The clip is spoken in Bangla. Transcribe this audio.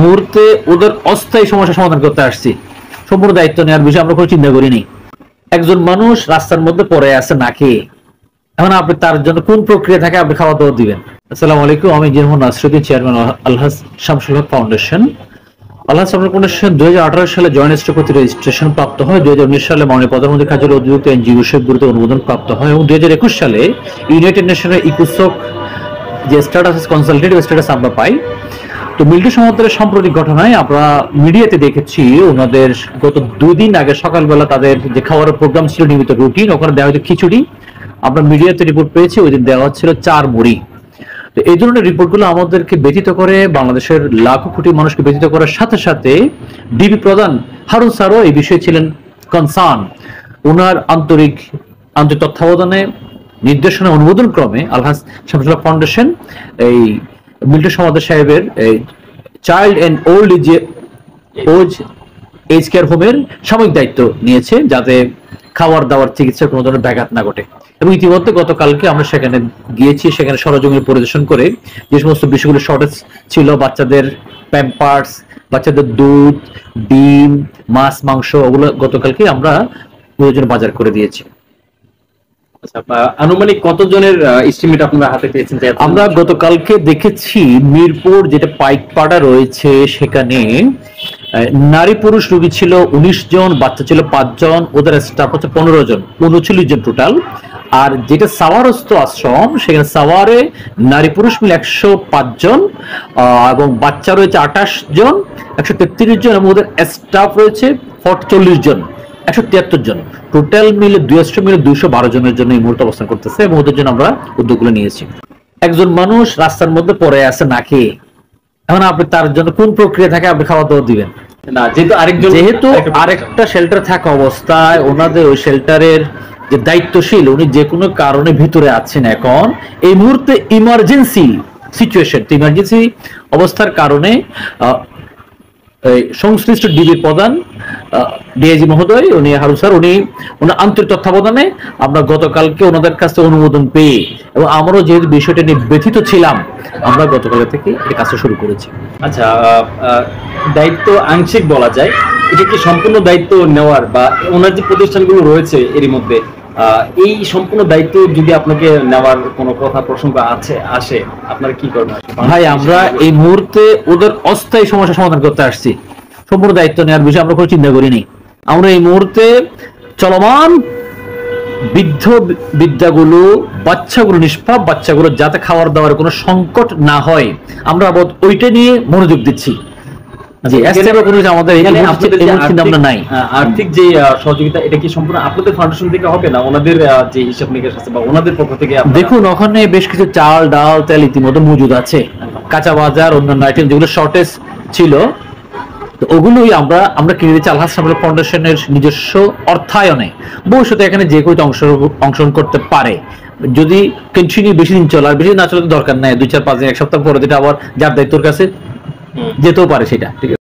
মুহূর্তে ওদের অস্থায়ী সমস্যা সমাধান করতে আসছি। সম্পূর্ণ দায়িত্ব নেওয়ার বিষয়ে আমরা কোনো চিন্তা করিনি। একজন মানুষ রাস্তার মধ্যে পড়ে আছে না খেয়ে, এখন আপনি তার জন্য কোন প্রক্রিয়া থাকে আপনি খাওয়া দাওয়া দিবেন? আসসালামু আলাইকুম, আমি জিরমুন নাসরুদ্দিন, চেয়ারম্যান আলহাজ শামসুল হক ফাউন্ডেশন। আলহাজ শামসুল ফাউন্ডেশন 2018 সালে জয়েন্ট স্টকপতি রেজিস্ট্রেশন প্রাপ্ত হয়। 2019 সালে মাননীয় প্রধানমন্ত্রী কার্যালয়ে অধিযুক্ত এনজিও গুরুত্ব অনুমোদন প্রাপ্ত হয় এবং 2021 সালে ইউনাইটেড নেশনের ইকোসক যে স্ট্যাটাস কনসালটেটিভ স্ট্যাটাস আমরা পাই। তো মিল্টু সমুদ্রের সাম্প্রতিক ঘটনায় আমরা মিডিয়াতে দেখেছি ওনাদের গত 2 দিন আগে সকালবেলা তাদের যে খাওয়ার প্রোগ্রাম ছিল নিয়মিত রুটিন, ওখানে দেওয়া হয়তো খিচুড়ি। আমরা মিডিয়াতে রিপোর্ট পেয়েছি ওই দিন দেওয়া হচ্ছিল 4 মুড়ি। তো এই ধরনের রিপোর্টগুলো আমাদেরকে ব্যথিত করে, বাংলাদেশের লাখো কোটি মানুষকে ব্যথিত করার সাথে সাথে ডিবি প্রধান হারুন স্যারও এই বিষয়ে ছিলেন কনসার্ন। ওনার আন্তরিক তত্ত্বাবধানে নির্দেশনা অনুমোদন ক্রমে আলহাজ শামসুল হক ফাউন্ডেশন এই মিল্টু সমাদার সাহেবের child and old age care হোমের সাময়িক দায়িত্ব নিয়েছে, যাতে খাওয়ার দাওয়ার চিকিৎসার কোনো ধরনের ব্যাঘাত না ঘটে। এবং ইতিমধ্যে গতকালকে আমরা সেখানে গিয়েছি, সেখানে সরজমিনে পরিদর্শন করে যে সমস্ত বিষয়গুলো শর্টেজ ছিল, বাচ্চাদের প্যাম্পার্স, বাচ্চাদের দুধ, ডিম, মাছ, মাংস, ওগুলো গতকালকে আমরা প্রয়োজন বাজার করে দিয়েছি। আনুমানিক কতজনের এস্টিমেট আপনারা হাতে পেয়েছেন? আমরা গতকালকে দেখেছি মিরপুর যেটা পাইকপাড়া রয়েছে সেখানে নারী পুরুষ রোগী ছিল 19 জন, বাচ্চা ছিল 5 জন, ওদের স্টাফ হচ্ছে 15 জন, 39 জন টোটাল। আর যেটা সাওয়ারস্থ আশ্রম সেখানে সাওয়ারে নারী পুরুষ মিলে 105 জন এবং বাচ্চা রয়েছে 28 জন, 133 জন, এবং ওদের স্টাফ রয়েছে 40 জন, 173 জন। টোটাল মিলে 212 জনের জন্য এই মুহূর্তে অবস্থান করতেছে এবং ওদের জন্য আমরা উদ্যোগগুলো নিয়েছি। একজন মানুষ রাস্তার মধ্যে পড়ে আছে না খেয়ে, এখন আপনি তার জন্য কোন প্রক্রিয়া থাকে আপনি খাওয়া দাওয়া দিবেন না? যেহেতু আরেকটা শেল্টার থাকা অবস্থায় ওনাদের ওই শেল্টারের যে দায়িত্বশীল উনি যে কোনো কারণে ভিতরে আছেন, এখন এই মুহূর্তে ইমার্জেন্সি সিচুয়েশন, ইমার্জেন্সি অবস্থার কারণে সংশ্লিষ্ট ডিবি প্রধান ডিআইজি মহোদয় উনি হারুন স্যার উনি ওনার আন্তরিক তত্ত্বাবধানে আমরা গতকালকে ওনাদের কাছে অনুমোদন পেয়ে এবং আমরাও যেহেতু বিষয়টা নিয়ে ব্যথিত ছিলাম আমরা গতকাল থেকে এই কাজটা শুরু করেছি। আচ্ছা, দায়িত্ব আংশিক বলা যায়, এটা কি সম্পূর্ণ দায়িত্ব নেওয়ার বা ওনার যে প্রতিষ্ঠানগুলো রয়েছে এরই মধ্যে এই সম্পূর্ণ দায়িত্ব যদি আপনাকে নেওয়ার কোনো কথা প্রসঙ্গ আসে আপনারা কি করবেন? ভাই, আমরা এই মুহূর্তে ওদের অস্থায়ী সমস্যা সমাধান করতে আসছি। সম্পূর্ণ দায়িত্ব নেওয়ার বিষয়ে আমরা কোনো চিন্তা করিনি। আমরা এই মুহূর্তে চলমান বৃদ্ধ বিদ্যাগুলো, বাচ্চাগুলো, নিষ্পাপ বাচ্চাগুলো যাতে খাওয়ার দাওয়ার কোনো সংকট না হয় আমরা ওইটা নিয়ে মনোযোগ দিচ্ছি। আর্থিক যে সহযোগিতা এটা কি সম্পূর্ণ আপনাদের ফাউন্ডেশন থেকে হবে না ওনাদের যে হিসাব নিকাশ আছে বা ওনাদের পক্ষ থেকে? দেখুন, ওখানে বেশ কিছু চাল, ডাল, তেল ইতিমধ্যে মজুদ আছে, কাঁচা বাজার, অন্যান্য আইটেম যেগুলো শর্টেজ ছিল তো ওগুলোই আমরা কিনে দিচ্ছি আলহাজ শামসুল ফাউন্ডেশনের নিজস্ব অর্থায়নে। ভবিষ্যতে এখানে যে কেউ অংশগ্রহণ করতে পারে, যদি কন্টিনিউ বেশি দিন চলে, আর বেশি না চলে দরকার নাই, 2, 4, 5 দিন, 1 সপ্তাহ পরে যেটা আবার যার দায়িত্বের কাছে যেতেও পারে সেটা। ঠিক আছে।